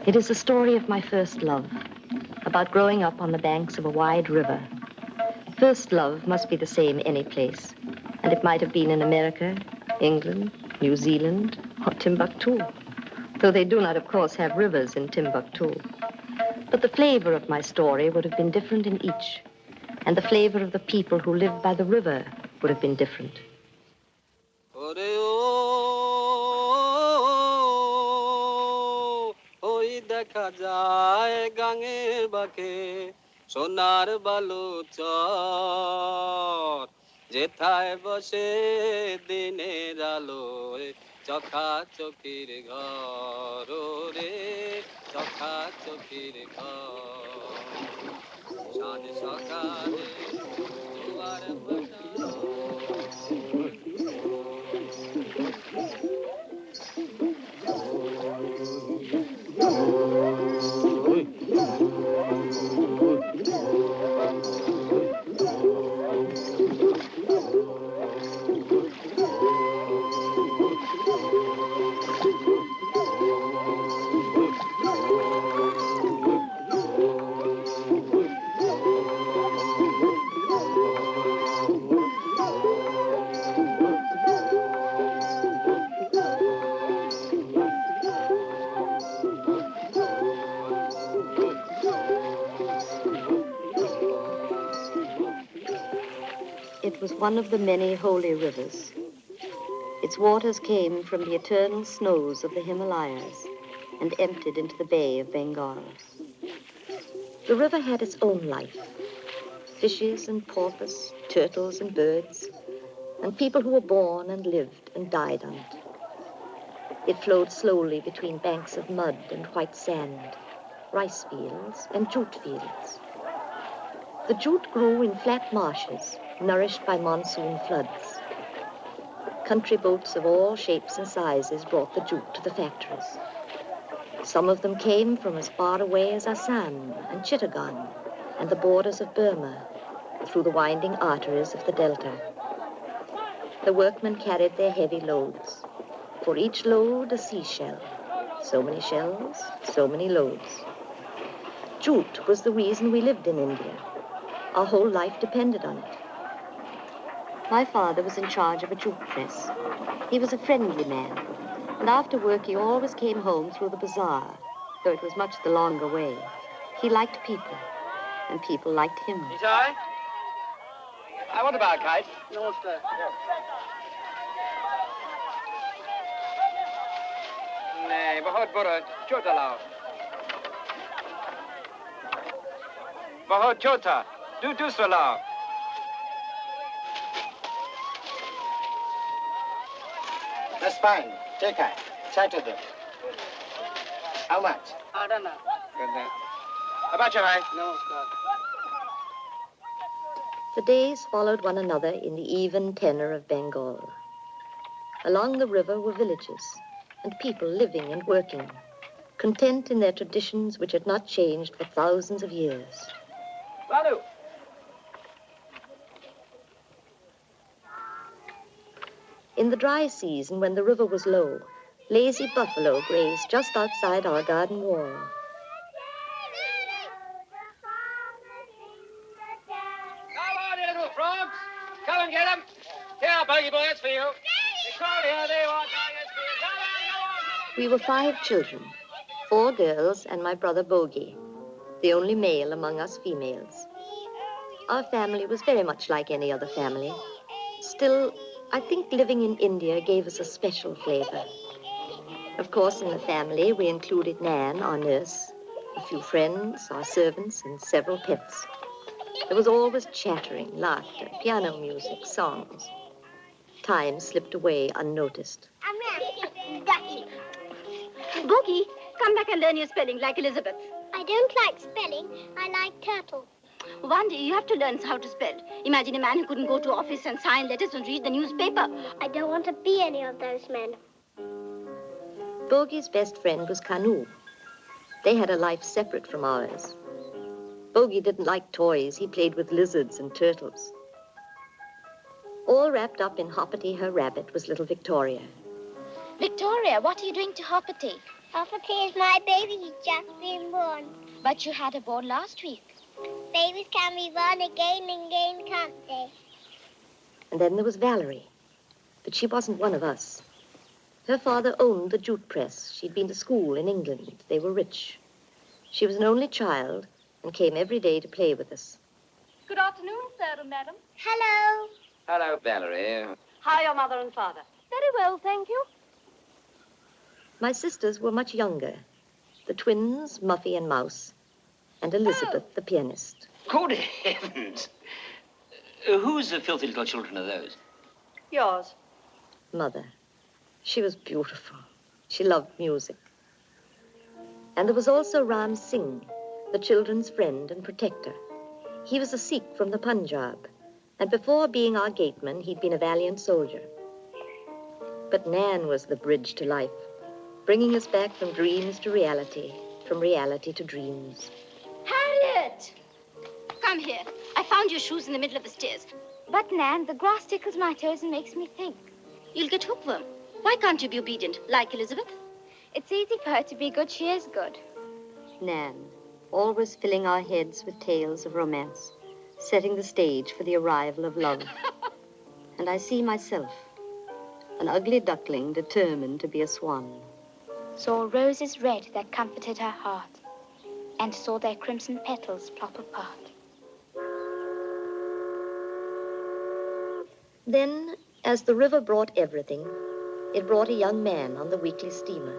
It is the story of my first love, about growing up on the banks of a wide river. First love must be the same any place, and it might have been in America, England, New Zealand, or Timbuktu, though they do not, of course, have rivers in Timbuktu. But the flavor of my story would have been different in each, and the flavor of the people who lived by the river would have been different. সোনার বালুচর যেথায় বসে দিনের আলোয় চকাচকির ঘর রে চকাচকির ঘর সাঁঝ সকালে দুয়ার It was one of the many holy rivers. Its waters came from the eternal snows of the Himalayas and emptied into the Bay of Bengal. The river had its own life, fishes and porpoise, turtles and birds, and people who were born and lived and died on it. It flowed slowly between banks of mud and white sand, rice fields and jute fields. The jute grew in flat marshes, nourished by monsoon floods. Country boats of all shapes and sizes brought the jute to the factories. Some of them came from as far away as Assam and Chittagong and the borders of Burma, through the winding arteries of the delta. The workmen carried their heavy loads. For each load, a seashell. So many shells, so many loads. Jute was the reason we lived in India. Our whole life depended on it. My father was in charge of a jute press. He was a friendly man, and after work he always came home through the bazaar, though it was much the longer way. He liked people, and people liked him. Sorry? I want to buy a kite. No, sir. नहीं बहुत बड़ा छोटा लाओ बहुत छोटा दूसरा लाओ That's fine. Take it. Chat to them. How much? I don't know. About you, right? No, sir. The days followed one another in the even tenor of Bengal. Along the river were villages, and people living and working, content in their traditions which had not changed for thousands of years. Balu. In the dry season, when the river was low, lazy buffalo grazed just outside our garden wall. Come on, you little frogs. Come and get them. Here, Bogey Boy, it's for you. They call here, they want tigers for you. Come on, come on. We were 5 children, 4 girls and my brother Bogey, the only male among us females. Our family was very much like any other family. Still, I think living in India gave us a special flavor. Of course, in the family, we included Nan, our nurse, a few friends, our servants, and several pets. There was always chattering, laughter, piano music, songs. Time slipped away unnoticed. Boogie, come back and learn your spelling like Elizabeth. I don't like spelling. I like turtle. One day you have to learn how to spell. Imagine a man who couldn't go to office and sign letters and read the newspaper. I don't want to be any of those men. Bogey's best friend was Kanu. They had a life separate from ours. Bogey didn't like toys. He played with lizards and turtles. All wrapped up in Hoppity, her rabbit, was little Victoria. Victoria, what are you doing to Hoppity? Hoppity is my baby. He's just been born. But you had a born last week. Babies can be born again and again, can't they? And then there was Valerie. But she wasn't one of us. Her father owned the jute press. She'd been to school in England. They were rich. She was an only child and came every day to play with us. Good afternoon, sir and madam. Hello. Hello, Valerie. How are your mother and father? Very well, thank you. My sisters were much younger. The twins, Muffy and Mouse, and Elizabeth, the pianist. Good heavens! Whose filthy little children are those? Yours. Mother. She was beautiful. She loved music. And there was also Ram Singh, the children's friend and protector. He was a Sikh from the Punjab, and before being our gateman, he'd been a valiant soldier. But Nan was the bridge to life, bringing us back from dreams to reality, from reality to dreams. Harriet! Come here. I found your shoes in the middle of the stairs. But, Nan, the grass tickles my toes and makes me think. You'll get hookworm. Why can't you be obedient, like Elizabeth? It's easy for her to be good. She is good. Nan, always filling our heads with tales of romance, setting the stage for the arrival of love. And I see myself, an ugly duckling determined to be a swan. Saw roses red that comforted her heart, and saw their crimson petals plop apart. Then, as the river brought everything, it brought a young man on the weekly steamer.